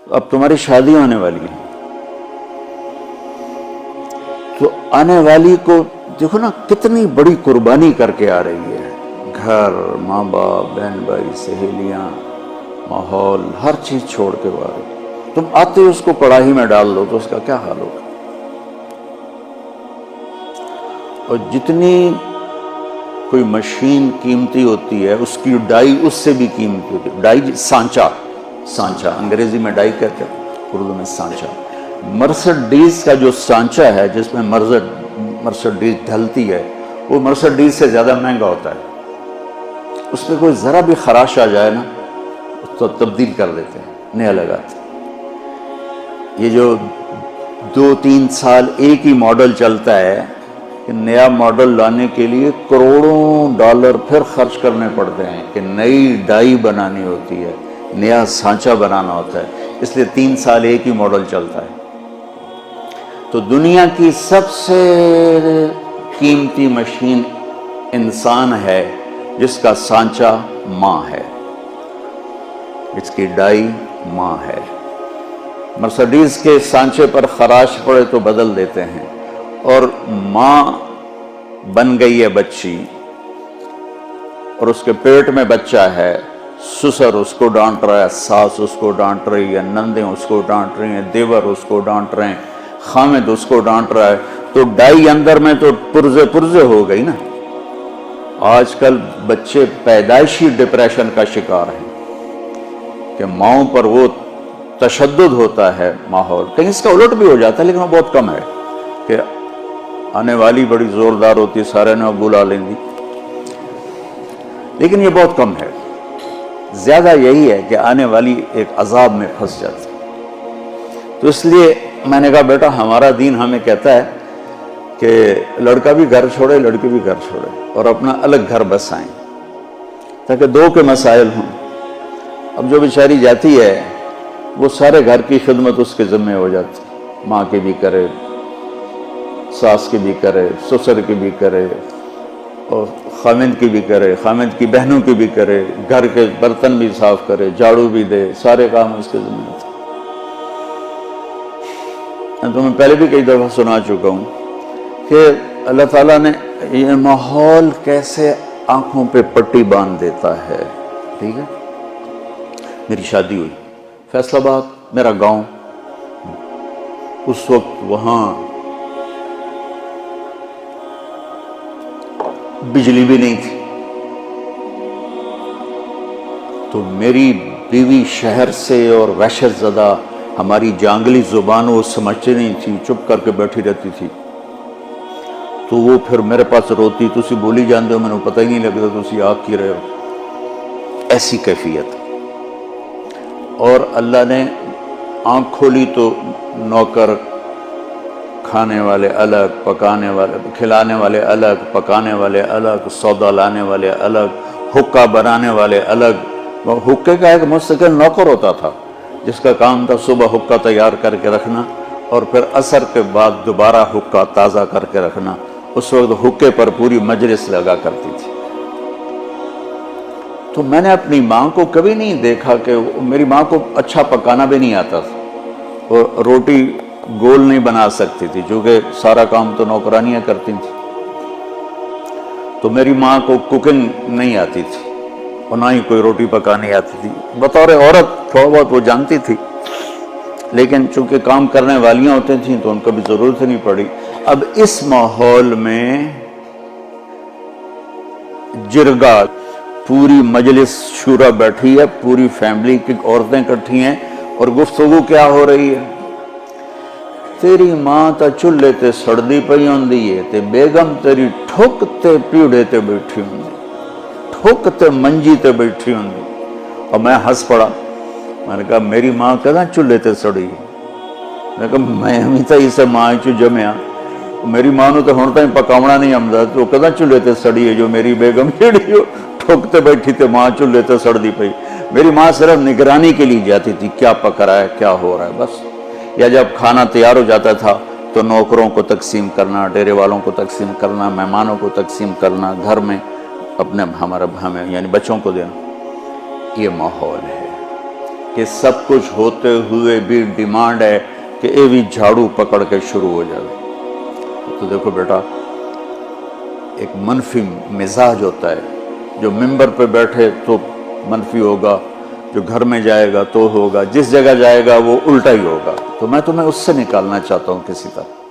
اب تمہاری شادی ہونے والی ہے، تو آنے والی کو دیکھو نا کتنی بڑی قربانی کر کے آ رہی ہے، گھر، ماں باپ، بہن بھائی، سہیلیاں، ماحول، ہر چیز چھوڑ کے آ رہی ہے۔ تم آتے ہی اس کو کڑاہی میں ڈال دو تو اس کا کیا حال ہوگا؟ اور جتنی کوئی مشین قیمتی ہوتی ہے اس کی ڈائی اس سے بھی قیمتی ہوتی ہے۔ ڈائی سانچہ انگریزی میں ڈائی کہتے ہیں، اردو میں سانچہ۔ مرسڈیز کا جو سانچہ ہے جس میں مرسڈیز ڈھلتی ہے، وہ مرسڈیز سے زیادہ مہنگا ہوتا ہے۔ اس پہ کوئی ذرا بھی خراش آ جائے نا اس کو تبدیل کر دیتے ہیں، نیا لگاتے ہیں۔ یہ جو 2-3 سال ایک ہی ماڈل چلتا ہے، کہ نیا ماڈل لانے کے لیے کروڑوں ڈالر پھر خرچ کرنے پڑتے ہیں، کہ نئی ڈائی بنانی ہوتی ہے، نیا سانچہ بنانا ہوتا ہے، اس لیے 3 سال ایک ہی ماڈل چلتا ہے۔ تو دنیا کی سب سے قیمتی مشین انسان ہے جس کا سانچہ ماں ہے، جس کی ڈائی ماں ہے۔ مرسڈیز کے سانچے پر خراش پڑے تو بدل دیتے ہیں، اور ماں بن گئی ہے بچی اور اس کے پیٹ میں بچہ ہے، سسر اس کو ڈانٹ رہا ہے، ساس اس کو ڈانٹ رہی ہے، نندیں اس کو ڈانٹ رہی ہیں، دیور اس کو ڈانٹ رہے ہیں، خامد اس کو ڈانٹ رہا ہے، تو ڈائی اندر میں تو پرزے ہو گئی نا۔ آج کل بچے پیدائشی ڈپریشن کا شکار ہیں، کہ ماؤں پر وہ تشدد ہوتا ہے ماحول، کہیں اس کا الٹ بھی ہو جاتا ہے لیکن وہ بہت کم ہے، کہ آنے والی بڑی زوردار ہوتی ہے، سارے نے بلا لیں گی، لیکن یہ بہت کم ہے۔ زیادہ یہی ہے کہ آنے والی ایک عذاب میں پھنس جاتی ہے۔ تو اس لیے میں نے کہا بیٹا ہمارا دین ہمیں کہتا ہے کہ لڑکا بھی گھر چھوڑے، لڑکی بھی گھر چھوڑے، اور اپنا الگ گھر بسائیں، تاکہ دو کے مسائل ہوں۔ اب جو بیچاری جاتی ہے وہ سارے گھر کی خدمت اس کے ذمہ ہو جاتی، ماں کی بھی کرے، ساس کی بھی کرے، سسر کی بھی کرے، اور خامد کی بھی کرے، خامد کی بہنوں کی بھی کرے، گھر کے برتن بھی صاف کرے، جھاڑو بھی دے، سارے کام اس کے ذمہ ہوتے۔ میں تمہیں پہلے بھی کئی دفعہ سنا چکا ہوں کہ اللہ تعالیٰ نے یہ ماحول کیسے آنکھوں پہ پٹی باندھ دیتا ہے، ٹھیک ہے؟ میری شادی ہوئی فیصل آباد، میرا گاؤں، اس وقت وہاں بجلی بھی نہیں تھی، تو میری بیوی شہر سے اور وحشت زدہ ہماری جانگلی زبان وہ سمجھتے نہیں تھی، چپ کر کے بیٹھی رہتی تھی، تو وہ پھر میرے پاس روتی، تسی بولی جاندے ہو، میں نے پتہ ہی نہیں لگتا تسی آگ کی رہے ہو، ایسی کیفیت۔ اور اللہ نے آنکھ کھولی تو نوکر، کھانے والے الگ، پکانے والے، کھلانے والے الگ، پکانے والے الگ، سودا لانے والے الگ، حکا بنانے والے الگ۔ وہ حکے کا ایک مستقل نوکر ہوتا تھا جس کا کام تھا صبح حکا تیار کر کے رکھنا اور پھر عصر کے بعد دوبارہ حکا تازہ کر کے رکھنا۔ اس وقت حکے پر پوری مجلس لگا کرتی تھی۔ تو میں نے اپنی ماں کو کبھی نہیں دیکھا، کہ میری ماں کو اچھا پکانا بھی نہیں آتا تھا، اور روٹی گول نہیں بنا سکتی تھی چونکہ سارا کام تو نوکرانیاں کرتی تھیں، تو میری ماں کو کوکنگ نہیں آتی تھی اور نہ ہی کوئی روٹی پکانی آتی تھی۔ بطور عورت تھوڑا بہت وہ جانتی تھی، لیکن چونکہ کام کرنے والیاں ہوتی تھیں تو ان کو بھی ضرورت نہیں پڑی۔ اب اس ماحول میں جرگا، پوری مجلس شورا بیٹھی ہے، پوری فیملی کی عورتیں اکٹھی ہیں، اور گفتگو کیا ہو رہی ہے؟ تیری ماں تا چولہے تے سڑدی پئی ہوندی ہے تے بیگم تیری ٹھک تے پیڑے تے بیٹھی ہوندی، ٹھک تے منجی تے بیٹھی ہوندی۔ اور میں ہنس پڑا، میں نے کہا میری ماں کہاں چولہے تے سڑی ہے؟ میں نے کہا میں ہمیں تا اسے ماں چو جمعیا، میری ماں نو تو ہن تائیں پکاونا نہیں آمدا، تو کہاں چولہے تے سڑی ہے جو میری بیگم جیڑی ہو ٹھک تے بیٹھی تے ماں چولہے تے سڑدی پئی۔ میری ماں صرف نگرانی کے لیے جاتی تھی، کیا پک رہا ہے، کیا ہو رہا ہے، بس۔ یا جب کھانا تیار ہو جاتا تھا تو نوکروں کو تقسیم کرنا، ڈیرے والوں کو تقسیم کرنا، مہمانوں کو تقسیم کرنا، گھر میں اپنے ہمیں یعنی بچوں کو دینا۔ یہ ماحول ہے۔ کہ سب کچھ ہوتے ہوئے بھی ڈیمانڈ ہے کہ یہ بھی جھاڑو پکڑ کے شروع ہو جائے. تو دیکھو بیٹا، ایک منفی مزاج ہوتا ہے، جو ممبر پہ بیٹھے تو منفی ہوگا، جو گھر میں جائے گا تو ہوگا، جس جگہ جائے گا وہ الٹا ہی ہوگا. تو میں تمہیں اس سے نکالنا چاہتا ہوں کسی طرح.